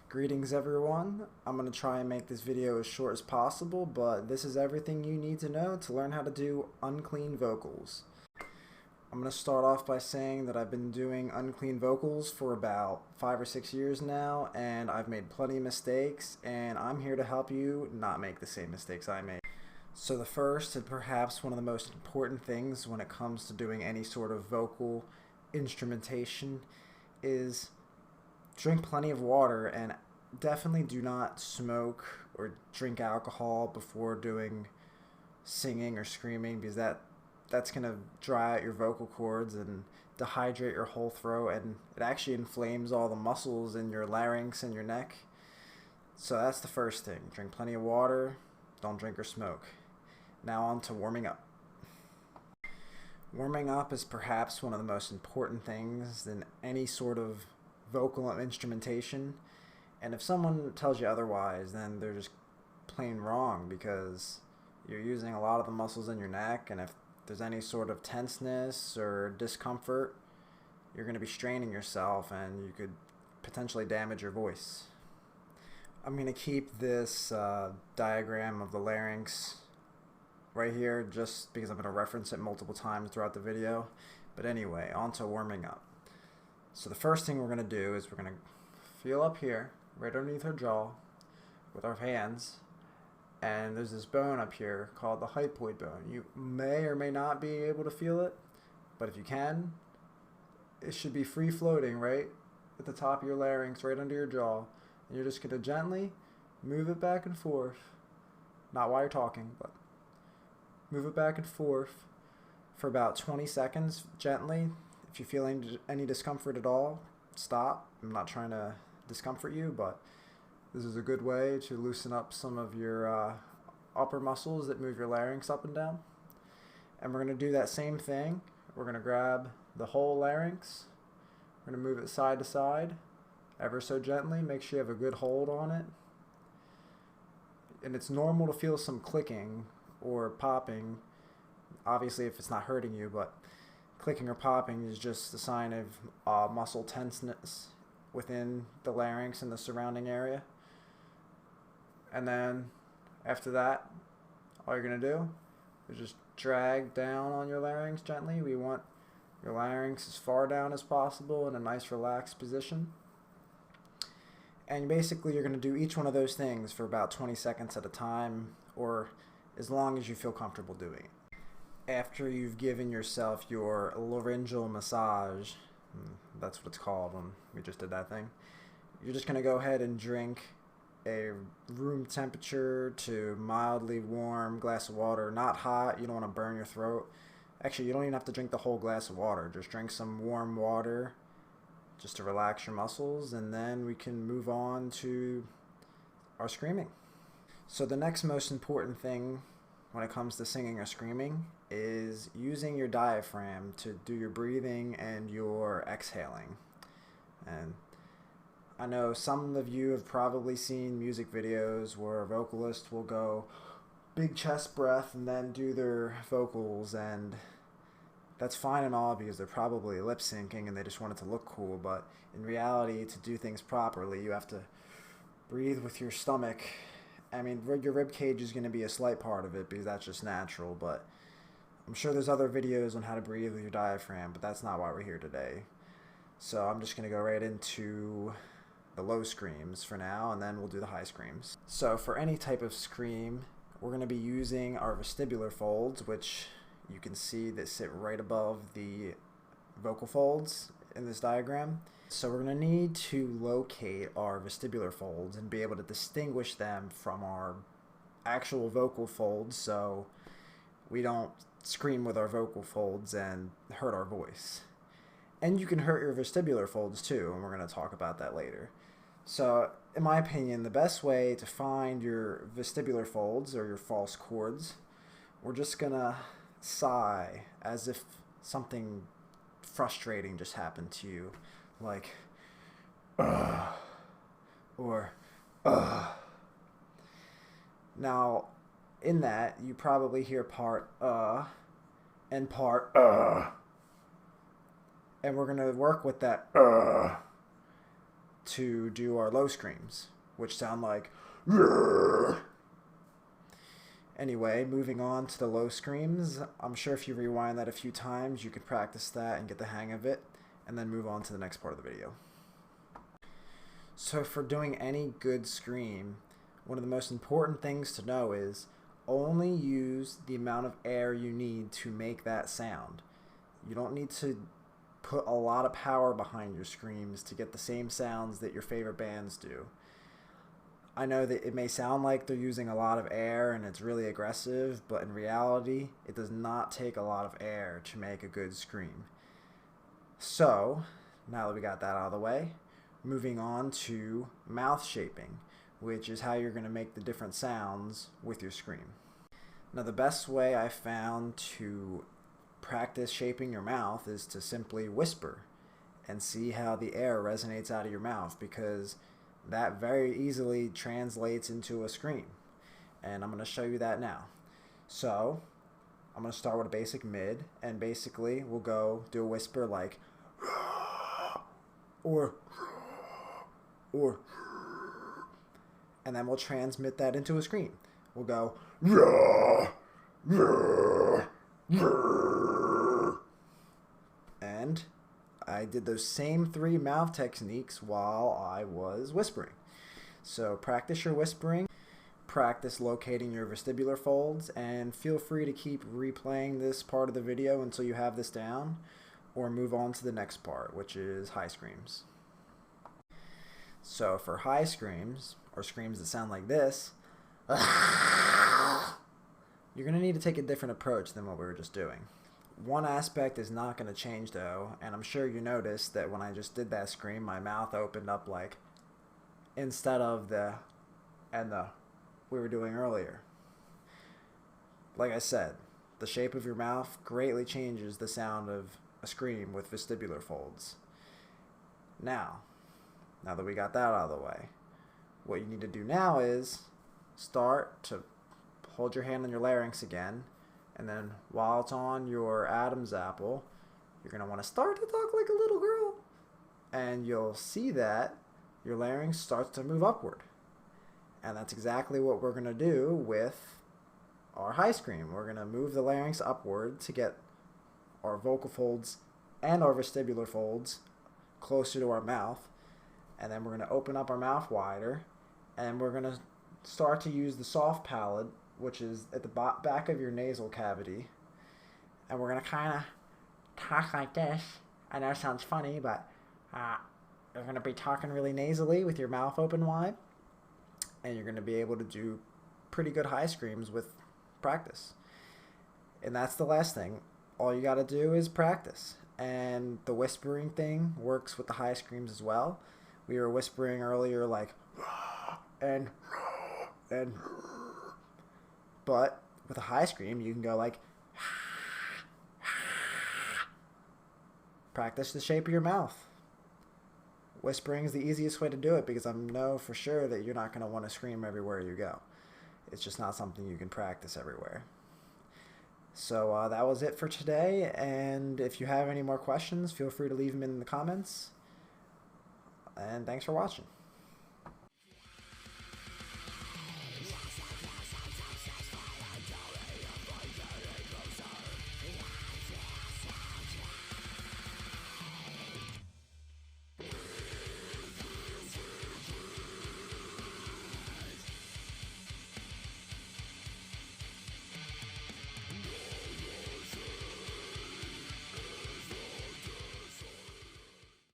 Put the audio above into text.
Greetings everyone. I'm going to try and make this video as short as possible, but this is everything you need to know to learn how to do unclean vocals. I'm going to start off by saying that I've been doing unclean vocals for about 5 or 6 years now, and I've made plenty of mistakes, and I'm here to help you not make the same mistakes I made. So the first and perhaps one of the most important things when it comes to doing any sort of vocal instrumentation is drink plenty of water, and definitely do not smoke or drink alcohol before doing singing or screaming, because that's going to dry out your vocal cords and dehydrate your whole throat, and it actually inflames all the muscles in your larynx and your neck. So that's the first thing. Drink plenty of water, don't drink or smoke. Now on to warming up. Warming up is perhaps one of the most important things in any sort of vocal instrumentation, and if someone tells you otherwise, then they're just plain wrong, because you're using a lot of the muscles in your neck, and if there's any sort of tenseness or discomfort, you're going to be straining yourself and you could potentially damage your voice. I'm going to keep this diagram of the larynx right here just because I'm going to reference it multiple times throughout the video. But anyway, on to warming up. So the first thing we're going to do is we're going to feel up here, right underneath our jaw, with our hands. And there's this bone up here called the hypoid bone. You may or may not be able to feel it, but if you can, it should be free floating right at the top of your larynx, right under your jaw. And you're just going to gently move it back and forth. Not while you're talking, but move it back and forth for about 20 seconds gently. If you're feeling any discomfort at all, stop. I'm not trying to discomfort you, but this is a good way to loosen up some of your upper muscles that move your larynx up and down. And we're going to do that same thing. We're going to grab the whole larynx. We're going to move it side to side ever so gently. Make sure you have a good hold on it. And it's normal to feel some clicking or popping, obviously if it's not hurting you, but clicking or popping is just a sign of muscle tenseness within the larynx and the surrounding area. And then after that, all you're going to do is just drag down on your larynx gently. We want your larynx as far down as possible in a nice relaxed position. And basically you're going to do each one of those things for about 20 seconds at a time, or as long as you feel comfortable doing it. After you've given yourself your laryngeal massage, that's what it's called when we just did that thing, you're just going to go ahead and drink a room temperature to mildly warm glass of water. Not hot, you don't want to burn your throat. Actually, you don't even have to drink the whole glass of water. Just drink some warm water just to relax your muscles, and then we can move on to our screaming. So the next most important thing when it comes to singing or screaming is using your diaphragm to do your breathing and your exhaling. And I know some of you have probably seen music videos where a vocalist will go big chest breath and then do their vocals, and that's fine and all because they're probably lip syncing and they just want it to look cool, but in reality, to do things properly, you have to breathe with your stomach. I mean, your rib cage is going to be a slight part of it because that's just natural, but I'm sure there's other videos on how to breathe with your diaphragm, but that's not why we're here today. So I'm just going to go right into the low screams for now, and then we'll do the high screams. So for any type of scream, we're going to be using our vestibular folds, which you can see that sit right above the vocal folds in this diagram. So we're going to need to locate our vestibular folds and be able to distinguish them from our actual vocal folds, so we don't scream with our vocal folds and hurt our voice. And you can hurt your vestibular folds too, and we're going to talk about that later. So, in my opinion, the best way to find your vestibular folds or your false chords, we're just going to sigh as if something frustrating just happened to you, like, or, Now, in that, you probably hear part, and part, And we're going to work with that to do our low screams, which sound like Anyway, moving on to the low screams. I'm sure if you rewind that a few times, you could practice that and get the hang of it, and then move on to the next part of the video. So for doing any good scream, one of the most important things to know is only use the amount of air you need to make that sound. You don't need to put a lot of power behind your screams to get the same sounds that your favorite bands do. I know that it may sound like they're using a lot of air and it's really aggressive, but in reality, it does not take a lot of air to make a good scream. So, now that we got that out of the way, moving on to mouth shaping, which is how you're going to make the different sounds with your scream. Now, the best way I found to practice shaping your mouth is to simply whisper and see how the air resonates out of your mouth, because that very easily translates into a scream. And I'm going to show you that now. So, I'm going to start with a basic mid, and basically we'll go do a whisper like or and then we'll transmit that into a scream. We'll go and I did those same 3 mouth techniques while I was whispering. So practice your whispering, practice locating your vestibular folds, and feel free to keep replaying this part of the video until you have this down, or move on to the next part, which is high screams. So for high screams, or screams that sound like this, you're going to need to take a different approach than what we were just doing. One aspect is not going to change though, and I'm sure you noticed that when I just did that scream, my mouth opened up like, instead of the we were doing earlier. Like I said, the shape of your mouth greatly changes the sound of a scream with vestibular folds. Now that we got that out of the way, what you need to do now is start to hold your hand on your larynx again, and then while it's on your Adam's apple, you're going to want to start to talk like a little girl, and you'll see that your larynx starts to move upward. And that's exactly what we're going to do with our high scream. We're going to move the larynx upward to get our vocal folds and our vestibular folds closer to our mouth, and then we're going to open up our mouth wider, and we're going to start to use the soft palate, which is at the back of your nasal cavity, and we're going to kind of talk like this. I know it sounds funny, but you're going to be talking really nasally with your mouth open wide, and you're going to be able to do pretty good high screams with practice. And that's the last thing. All you got to do is practice. And the whispering thing works with the high screams as well. We were whispering earlier like and but with a high scream you can go like practice the shape of your mouth. Whispering is the easiest way to do it, because I know for sure that you're not going to want to scream everywhere you go. It's just not something you can practice everywhere. So that was it for today, and if you have any more questions, feel free to leave them in the comments. And thanks for watching.